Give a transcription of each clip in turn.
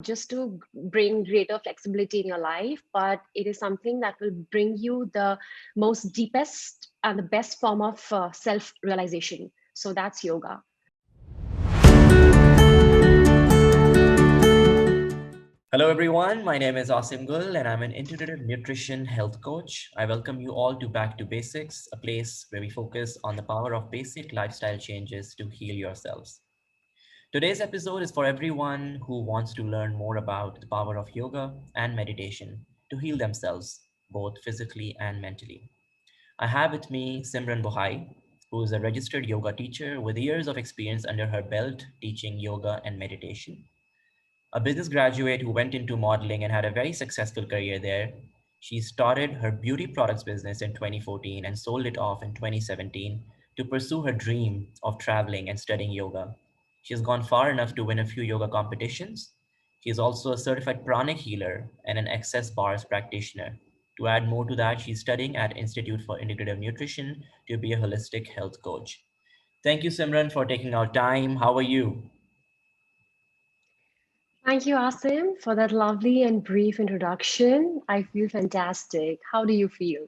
just to bring greater flexibility in your life, but it is something that will bring you the most deepest and the best form of self realization. So that's yoga. Hello, everyone. My name is Asim Gul, and I'm an integrative nutrition health coach. I welcome you all to Back to Basics, a place where we focus on the power of basic lifestyle changes to heal yourselves. Today's episode is for everyone who wants to learn more about the power of yoga and meditation to heal themselves, both physically and mentally. I have with me Simran Bhoai, who is a registered yoga teacher with years of experience under her belt teaching yoga and meditation. A business graduate who went into modeling and had a very successful career there. She started her beauty products business in 2014 and sold it off in 2017 to pursue her dream of traveling and studying yoga. She has gone far enough to win a few yoga competitions. She is also a certified Pranic Healer and an excess bars practitioner. To add more to that, she's studying at Institute for Integrative Nutrition to be a holistic health coach. Thank you, Simran, for taking our time. How are you? Thank you, Asim, for that lovely and brief introduction. I feel fantastic. How do you feel?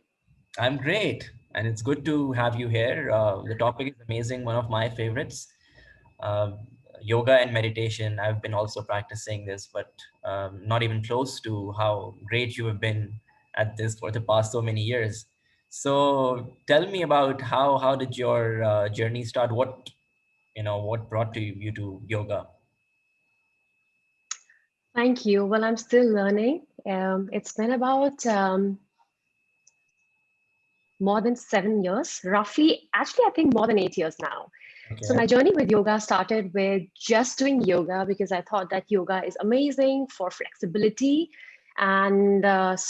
I'm great, and it's good to have you here. The topic is amazing, one of my favorites. Uh, Yoga and meditation. I've been also practicing this, but not even close to how great you have been at this for the past so many years. So tell me about how did your journey start? What brought you to yoga? Thank you. Well, I'm still learning. It's been about more than 7 years, roughly. Actually, I think more than 8 years now. So Okay. my journey with yoga started with just doing yoga because I thought that yoga is amazing for flexibility, and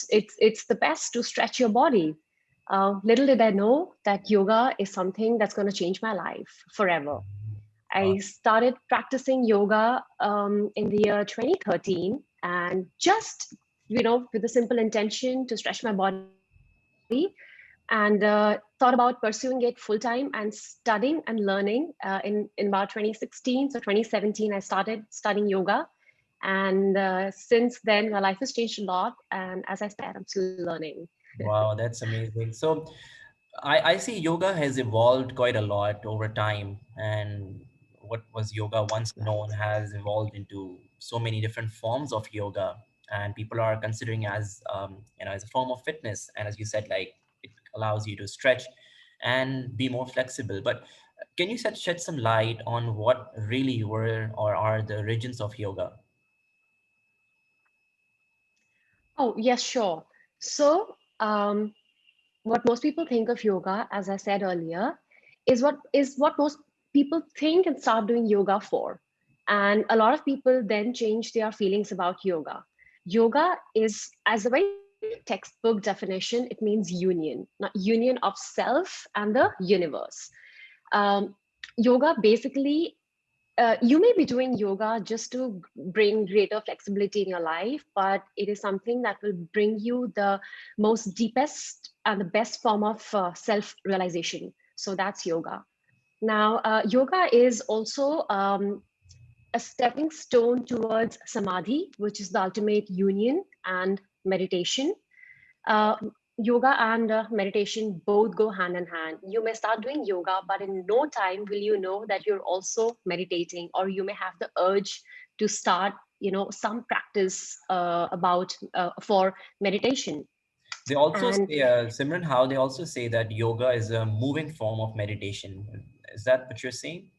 it's the best to stretch your body. Little did I know that yoga is something that's going to change my life forever. Wow. I started practicing yoga in the year 2013, and just with the simple intention to stretch my body, and thought about pursuing it full time and studying and learning in about 2016. So 2017, I started studying yoga. And since then, my life has changed a lot. And as I said, I'm still learning. Wow, that's amazing. So I see yoga has evolved quite a lot over time, and what was yoga once known has evolved into so many different forms of yoga, and people are considering as a form of fitness. And as you said, like it allows you to stretch and be more flexible. But can you shed some light on what really were or are the origins of yoga? Oh, yes, sure. So, what most people think of yoga, as I said earlier, is what most people think and start doing yoga for. And a lot of people then change their feelings about yoga. Yoga is, as a very textbook definition, it means union, not union of self and the universe. Um, Yoga basically, you may be doing yoga just to bring greater flexibility in your life, but it is something that will bring you the most deepest and the best form of self realization. So that's yoga. Now, yoga is also a stepping stone towards samadhi, which is the ultimate union, and meditation. uh, Yoga and meditation both go hand in hand. You may start doing yoga, but in no time will you know that you're also meditating, or you may have the urge to start, some practice about for meditation. They also And say, Simran, how they also say that yoga is a moving form of meditation. Is that what you're saying?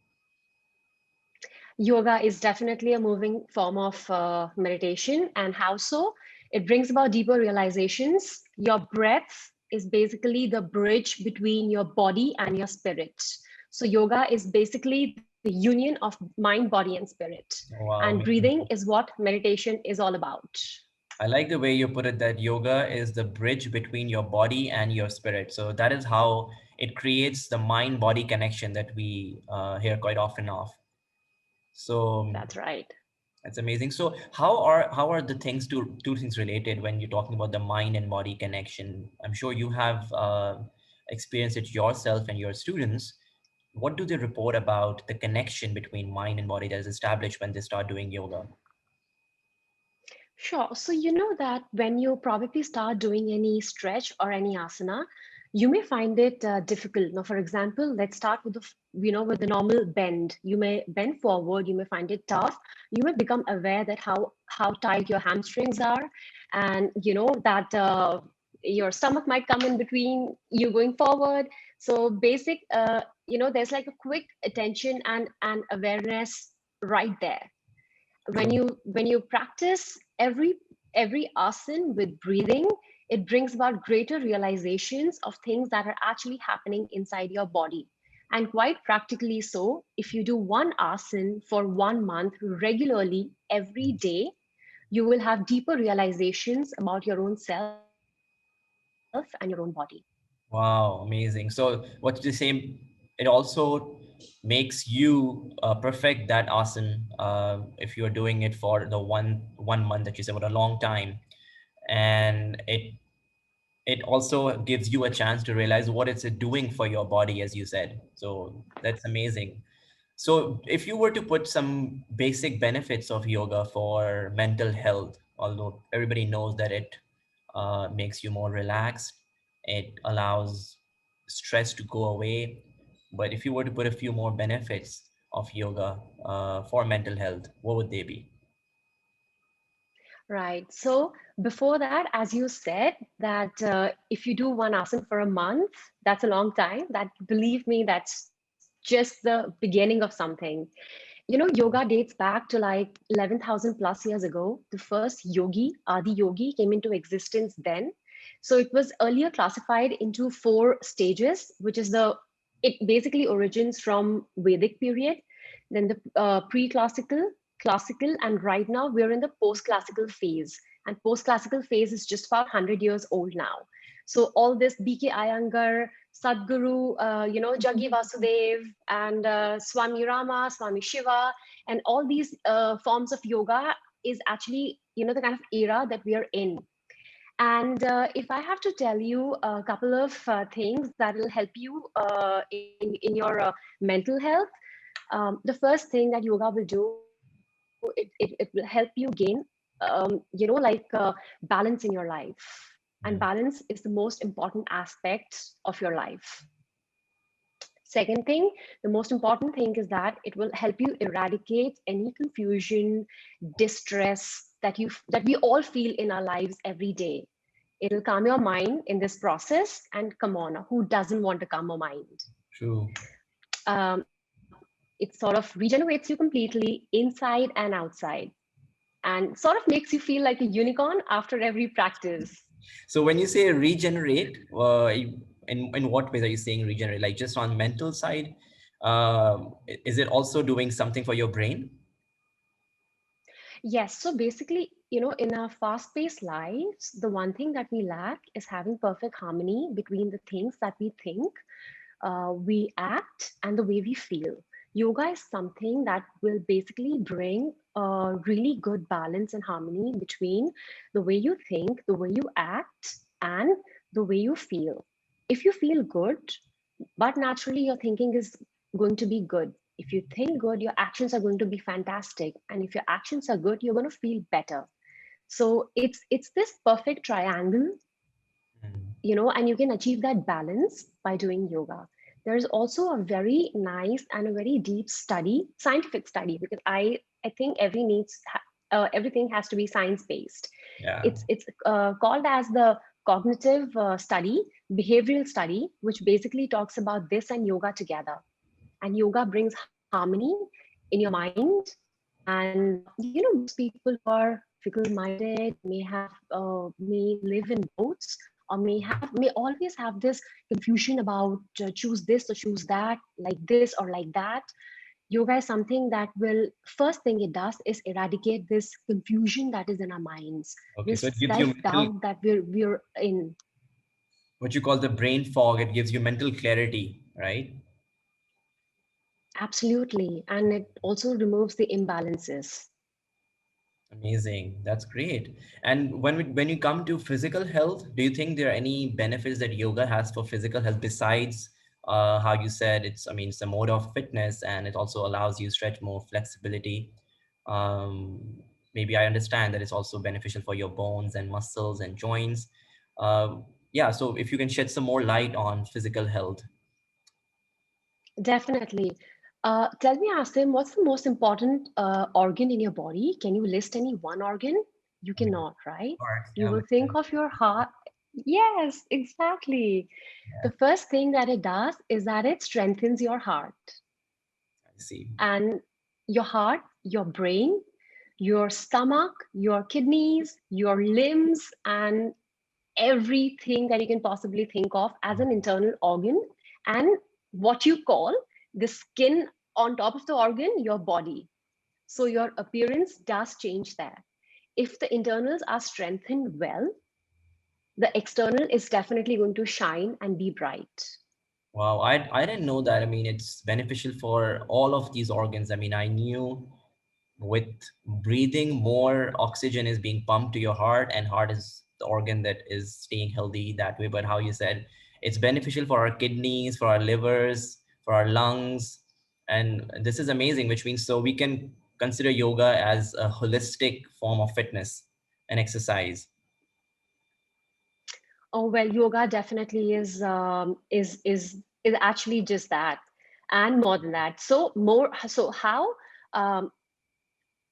yoga is definitely a moving form of meditation. And how so? It brings about deeper realizations. Your breath is basically the bridge between your body and your spirit. So, yoga is basically the union of mind, body, and spirit. And Wow, breathing amazing. is what meditation is all about. I like the way you put it that yoga is the bridge between your body and your spirit. So that is how it creates the mind body connection that we hear quite often of. So That's right. that's amazing. So how are the things two things related when you're talking about the mind and body connection? I'm sure you have experienced it yourself and your students. What do they report about the connection between mind and body that is established when they start doing yoga? Sure. So you know that when you probably start doing any stretch or any asana, you may find it difficult. Now, for example, let's start with with the normal bend. You may bend forward. You may find it tough. You may become aware that how tight your hamstrings are, and you know that your stomach might come in between you going forward. So basic, there's like a quick attention and awareness right there True. when you practice every asan with breathing. It brings about greater realizations of things that are actually happening inside your body. And quite practically so, if you do one asan for 1 month regularly every day, you will have deeper realizations about your own self and your own body. Wow, amazing. So what you say, it also makes you perfect that asana if you're doing it for the one month that you said, what a long time, and it also gives you a chance to realize what it's doing for your body, as you said. So that's amazing. So if you were to put some basic benefits of yoga for mental health, although everybody knows that it makes you more relaxed, it allows stress to go away. But if you were to put a few more benefits of yoga for mental health, what would they be? Right. So before that, as you said, that if you do one asana for a month, that's a long time. That, believe me, that's just the beginning of something. Yoga dates back to like 11,000 plus years ago. The first yogi, Adi Yogi, came into existence then. So it was earlier classified into four stages, which is it basically origins from Vedic period, then the pre-classical, classical, and right now we're in the post-classical phase. And post-classical phase is just about 100 years old now. So all this B.K. Iyengar, Sadhguru, Jaggi Vasudev, and Swami Rama, Swami Shiva, and all these forms of yoga is actually, the kind of era that we are in. And if I have to tell you a couple of things that will help you in your mental health, the first thing that yoga will do, it will help you gain, balance in your life. And Mm. balance is the most important aspect of your life. Second thing, the most important thing is that it will help you eradicate any confusion, distress that we all feel in our lives every day. It'll calm your mind in this process, and come on, who doesn't want to calm a mind? True. It sort of regenerates you completely inside and outside, and sort of makes you feel like a unicorn after every practice. So when you say regenerate, in what ways are you saying regenerate? Like just on mental side, is it also doing something for your brain? Yes, so basically, in our fast paced lives, the one thing that we lack is having perfect harmony between the things that we think, we act, and the way we feel. Yoga is something that will basically bring a really good balance and harmony between the way you think, the way you act, and the way you feel. If you feel good, but naturally your thinking is going to be good. If you think good, your actions are going to be fantastic. And if your actions are good, you're going to feel better. So it's this perfect triangle, Mm. and you can achieve that balance by doing yoga. There is also a very nice and a very deep study, scientific study, because I think everything has to be science based. Yeah. It's called as the cognitive study, behavioral study, which basically talks about this and yoga together. And yoga brings harmony in your mind. And most people who are fickle minded may live in boats, or may always have this confusion about choose this or choose that, like this or like that. Yoga is something that will, first thing it does is eradicate this confusion that is in our minds, Okay. So this it gives you self mental, doubt that we're in. what you call the brain fog. It gives you mental clarity, right? Absolutely. And it also removes the imbalances. Amazing. That's great. And when you come to physical health, do you think there are any benefits that yoga has for physical health besides how you said it's, I mean, it's a mode of fitness and it also allows you stretch more flexibility. Um, maybe I understand that it's also beneficial for your bones and muscles and joints. Uh, yeah, so if you can shed some more light on physical health. Definitely. Tell me, Asim, what's the most important organ in your body? Can you list any one organ? You I mean, cannot, right? heart, You yeah, will but think of your heart. Yes, exactly. yeah, The first thing that it does is that it strengthens your heart. I see. And your heart, your brain, your stomach, your kidneys, your limbs, and everything that you can possibly think of as an internal organ, and what you call the skin on top of the organ, your body. So your appearance does change there. If the internals are strengthened well, the external is definitely going to shine and be bright. Wow, I didn't know that. I mean, it's beneficial for all of these organs. I mean, I knew with breathing, more oxygen is being pumped to your heart, and heart is the organ that is staying healthy that way. But how you said it's beneficial for our kidneys, for our livers, for our lungs, and this is amazing, which means so we can consider yoga as a holistic form of fitness and exercise. Oh well, yoga definitely is actually just that, and more than that. So how um,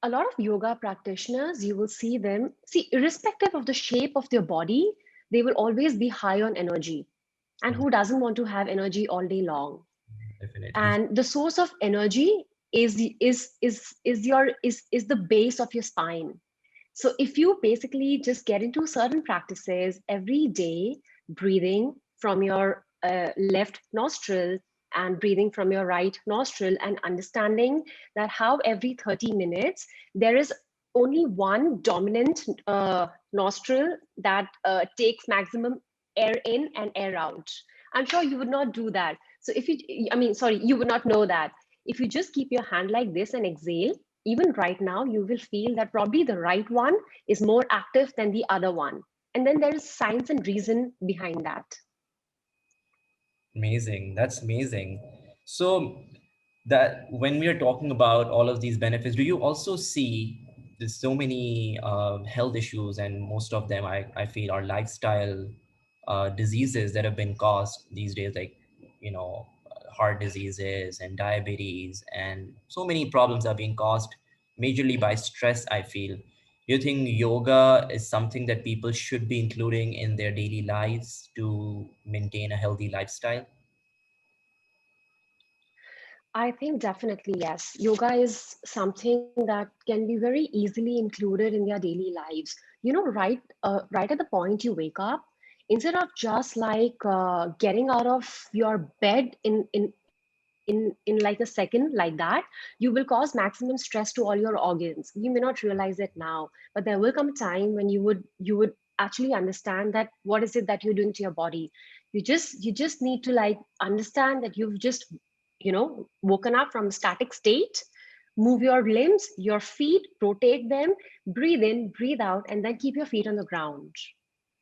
a lot of yoga practitioners, you will see them, see, irrespective of the shape of their body, they will always be high on energy. And who doesn't want to have energy all day long? Definitely. And the source of energy is the base of your spine. So if you basically just get into certain practices every day, breathing from your left nostril and breathing from your right nostril, and understanding that how every 30 minutes there is only one dominant nostril that takes maximum air in and air out. I'm sure you would not do that. So if you, I mean, sorry, you would not know that. If you just keep your hand like this and exhale, even right now, you will feel that probably the right one is more active than the other one. And then there is science and reason behind that. Amazing. That's amazing. So that when we are talking about all of these benefits, do you also see there's so many health issues, and most of them I feel are lifestyle diseases that have been caused these days, like, heart diseases and diabetes, and so many problems are being caused majorly by stress, I feel. Do you think yoga is something that people should be including in their daily lives to maintain a healthy lifestyle? I think definitely yes. Yoga is something that can be very easily included in their daily lives. Right at the point you wake up, instead of just like getting out of your bed in like a second like that, you will cause maximum stress to all your organs. You may not realize it now, but there will come a time when you would actually understand that what is it that you're doing to your body. You just need to like understand that you've just woken up from a static state. Move your limbs, your feet, rotate them, breathe in, breathe out, and then keep your feet on the ground.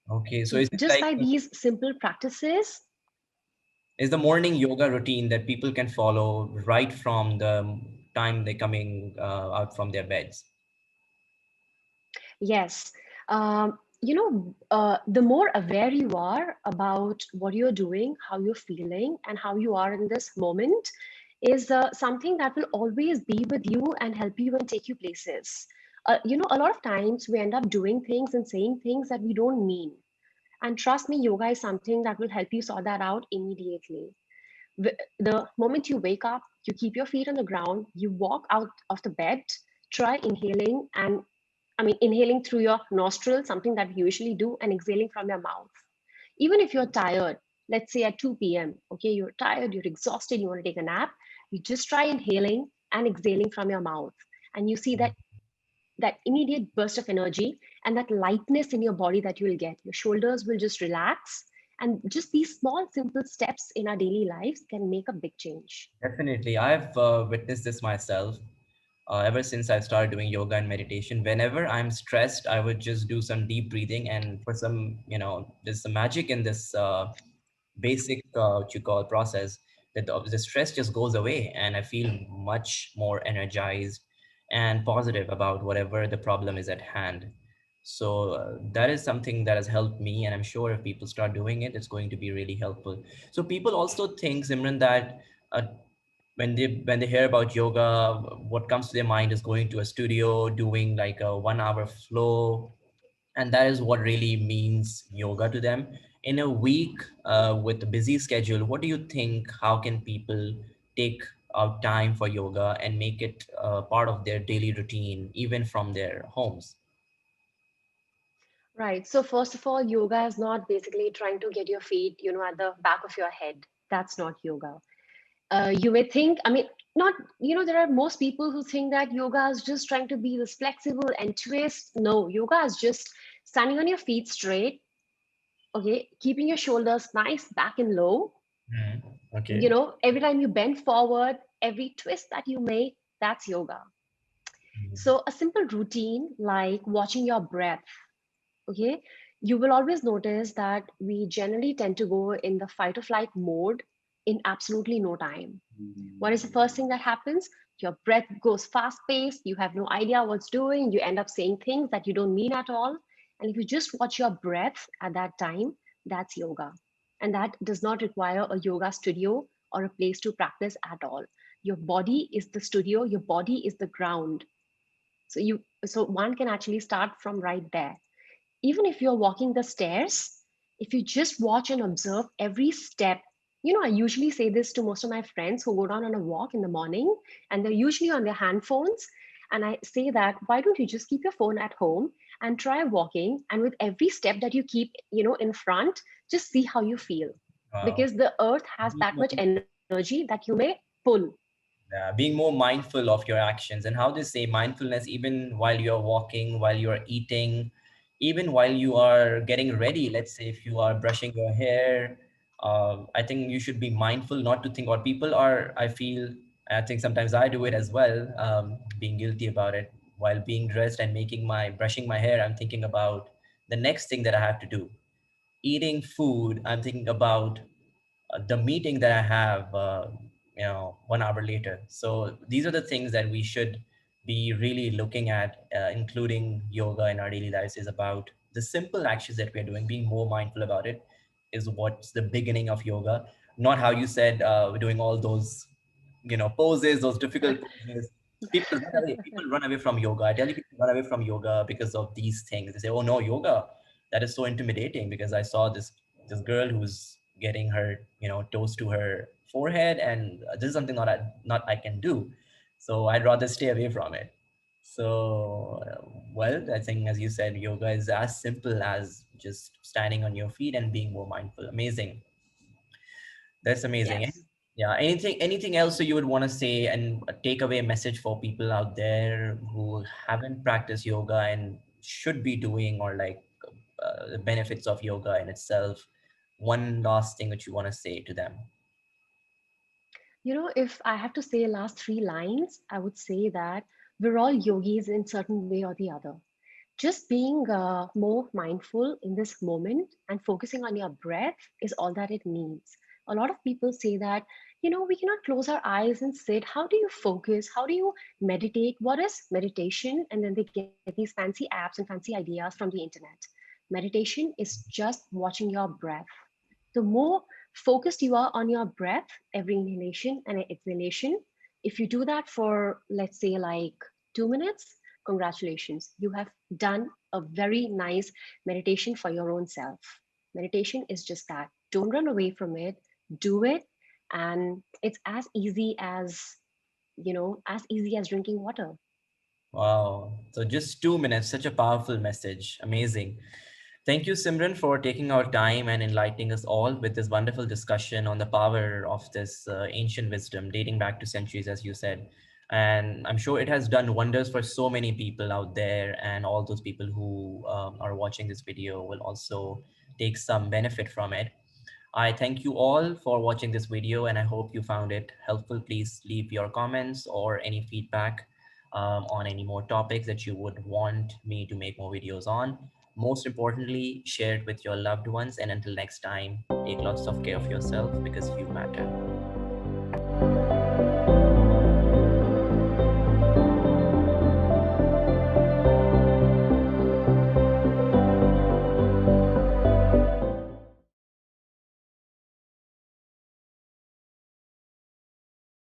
Okay, so So is it just like by these simple practices. is the morning yoga routine that people can follow right from the time they're coming out from their beds? Yes. The more aware you are about what you're doing, how you're feeling, and how you are in this moment is something that will always be with you and help you and take you places. A lot of times we end up doing things and saying things that we don't mean. And trust me, yoga is something that will help you sort that out immediately. The moment you wake up, you keep your feet on the ground, you walk out of the bed, try inhaling and inhaling through your nostrils, something that we usually do, and exhaling from your mouth. Even if you're tired, let's say at 2 p.m., okay, you're tired, you're exhausted, you want to take a nap, you just try inhaling and exhaling from your mouth. And you see that immediate burst of energy and that lightness in your body that you will get. Your shoulders will just relax. And just these small, simple steps in our daily lives can make a big change. Definitely. I've witnessed this myself. Ever since I started doing yoga and meditation, whenever I'm stressed, I would just do some deep breathing. And for some, there's some magic in this basic, what you call, process, that the stress just goes away and I feel much more energized. and positive about whatever the problem is at hand. So that is something that has helped me, and I'm sure if people start doing it, it's going to be really helpful. So people also think, Simran, that when they hear about yoga, what comes to their mind is going to a studio, doing like a 1 hour flow, and that is what really means yoga to them. In a week with a busy schedule, what do you think, how can people take out time for yoga and make it part of their daily routine, even from their homes? Right. So first of all, yoga is not basically trying to get your feet, at the back of your head. That's not yoga. You may think, I mean, not, there are most people who think that yoga is just trying to be this flexible and twist. No, yoga is just standing on your feet straight, okay, keeping your shoulders nice, back and low. Mhm. Okay. Every time you bend forward, every twist that you make, that's yoga. Mhm. So a simple routine like watching your breath, okay, you will always notice that we generally tend to go in the fight or flight mode in absolutely no time. What is the first thing that happens? Your breath goes fast paced. You have no idea what's doing. You end up saying things that you don't mean at all. And if you just watch your breath at that time, that's yoga. And that does not require a yoga studio or a place to practice at all. Your body is the studio, your body is the ground. So one can actually start from right there. Even if you're walking the stairs, if you just watch and observe every step, I usually say this to most of my friends who go down on a walk in the morning and they're usually on their handphones. And I say that, why don't you just keep your phone at home and try walking? And with every step that you keep, in front, just see how you feel. Wow. Because the earth has that much energy that you may pull. Being more mindful of your actions, and how they say mindfulness even while you're walking, while you're eating, even while you are getting ready. Let's say if you are brushing your hair, I think you should be mindful not to think, or people are, I feel, I think sometimes I do it as well, being guilty about it. While being dressed and making my brushing my hair, I'm thinking about the next thing that I have to do. Eating food, I'm thinking about the meeting that I have, 1 hour later. So these are the things that we should be really looking at, including yoga in our daily lives, is about the simple actions that we're doing, being more mindful about it is what's the beginning of yoga, not how you said, doing all those, poses, those difficult poses. People run away from yoga. I tell you, people run away from yoga because of these things. They say, "Oh no, yoga, that is so intimidating." Because I saw this girl who's getting her, toes to her forehead, and this is something not I can do. So I'd rather stay away from it. So, well, I think as you said, yoga is as simple as just standing on your feet and being more mindful. Amazing. That's amazing. Yes. Yeah. Anything else that you would want to say and take away a message for people out there who haven't practiced yoga and should be doing, or like the benefits of yoga in itself? One last thing that you want to say to them. If I have to say last three lines, I would say that we're all yogis in certain way or the other. Just being more mindful in this moment and focusing on your breath is all that it needs. A lot of people say that, we cannot close our eyes and sit. How do you focus? How do you meditate? What is meditation? And then they get these fancy apps and fancy ideas from the internet. Meditation is just watching your breath. The more focused you are on your breath, every inhalation and exhalation, if you do that for, let's say, like 2 minutes, congratulations, you have done a very nice meditation for your own self. Meditation is just that. Don't run away from it, do it. And it's as easy as drinking water. Wow. So just 2 minutes, such a powerful message. Amazing. Thank you, Simran, for taking our time and enlightening us all with this wonderful discussion on the power of this ancient wisdom dating back to centuries, as you said. And I'm sure it has done wonders for so many people out there, and all those people who are watching this video will also take some benefit from it. I thank you all for watching this video, and I hope you found it helpful. Please leave your comments or any feedback on any more topics that you would want me to make more videos on. Most importantly, share it with your loved ones. And until next time, take lots of care of yourself because you matter.